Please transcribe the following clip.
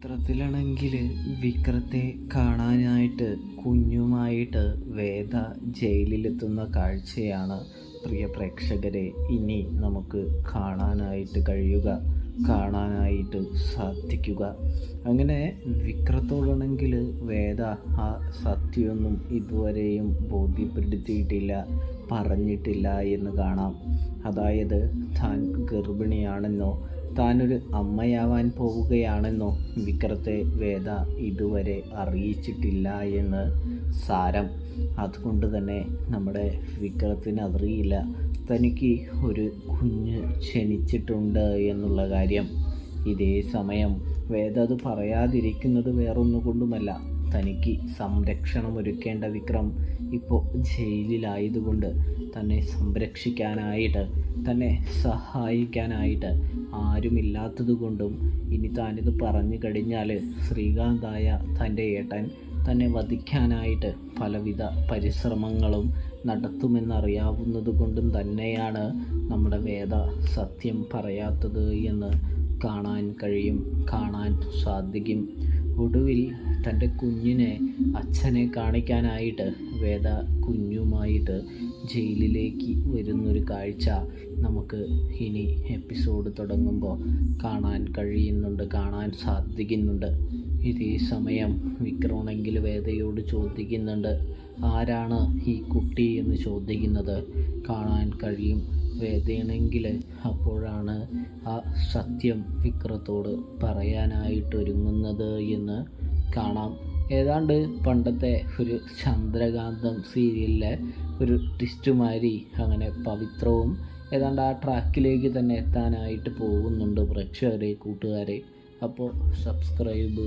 ചിത്രത്തിലാണെങ്കിൽ വിക്രത്തെ കാണാനായിട്ട് കുഞ്ഞുമായിട്ട് വേദ ജയിലിലെത്തുന്ന കാഴ്ചയാണ് പ്രിയ പ്രേക്ഷകരെ ഇനി നമുക്ക് കാണാനായിട്ട് സാധിക്കുക. അങ്ങനെ വിക്രത്തോടാണെങ്കിൽ വേദ ആ സത്യമൊന്നും ഇതുവരെയും ബോധ്യപ്പെടുത്തിയിട്ടില്ല, പറഞ്ഞിട്ടില്ല എന്ന് കാണാം. അതായത് താൻ ഗർഭിണിയാണെന്നോ താനൊരു അമ്മയാവാൻ പോവുകയാണെന്നോ വിക്രത്തെ വേദ ഇതുവരെ അറിയിച്ചിട്ടില്ല എന്ന് സാരം. അതുകൊണ്ട് തന്നെ നമ്മുടെ വിക്രത്തിന് അറിയില്ല തനിക്ക് ഒരു കുഞ്ഞ് ജനിച്ചിട്ടുണ്ട് എന്നുള്ള കാര്യം. ഇതേ സമയം വേദ അത് പറയാതിരിക്കുന്നത് വേറൊന്നുകൊണ്ടുമല്ല, തനിക്ക് സംരക്ഷണം ഒരുക്കേണ്ട വിക്രം ഇപ്പോൾ ജയിലിലായതുകൊണ്ട് തന്നെ സംരക്ഷിക്കാനായിട്ട്, തന്നെ സഹായിക്കാനായിട്ട് ആരുമില്ലാത്തത് കൊണ്ടും ഇനി താനിത് പറഞ്ഞു കഴിഞ്ഞാൽ ശ്രീകാന്തായ തൻ്റെ ഏട്ടൻ തന്നെ വധിക്കാനായിട്ട് പലവിധ പരിശ്രമങ്ങളും നടത്തുമെന്നറിയാവുന്നത് കൊണ്ടും തന്നെയാണ് നമ്മുടെ വേദ സത്യം പറയാത്തത് എന്ന് കാണാൻ സാധിക്കും. ഒടുവിൽ തൻ്റെ കുഞ്ഞിനെ അച്ഛനെ കാണിക്കാനായിട്ട് വേദ കുഞ്ഞുമായിട്ട് ജയിലിലേക്ക് വരുന്നൊരു കാഴ്ച നമുക്ക് ഇനി എപ്പിസോഡ് തുടങ്ങുമ്പോൾ കാണാൻ സാധിക്കുന്നുണ്ട്. ഇതേ സമയം വിക്രമാണെങ്കിൽ വേദയോട് ചോദിക്കുന്നുണ്ട്, ആരാണ് ഈ കുട്ടി എന്ന് ചോദിക്കുന്നത്. കാണാൻ കഴിയും വേദയാണെങ്കിൽ അപ്പോഴാണ് ആ സത്യം വിക്രത്തോട് പറയാനായിട്ടൊരുങ്ങുന്നത് എന്ന് കാണാം. ഏതാണ്ട് പണ്ടത്തെ ഒരു ചന്ദ്രകാന്തം സീരിയലിലെ ഒരു ട്വിസ്റ്റുമാരി അങ്ങനെ പവിത്രവും ഏതാണ്ട് ആ ട്രാക്കിലേക്ക് തന്നെ എത്താനായിട്ട് പോകുന്നുണ്ട് പ്രേക്ഷകരെ, കൂട്ടുകാരെ. അപ്പോൾ സബ്സ്ക്രൈബ്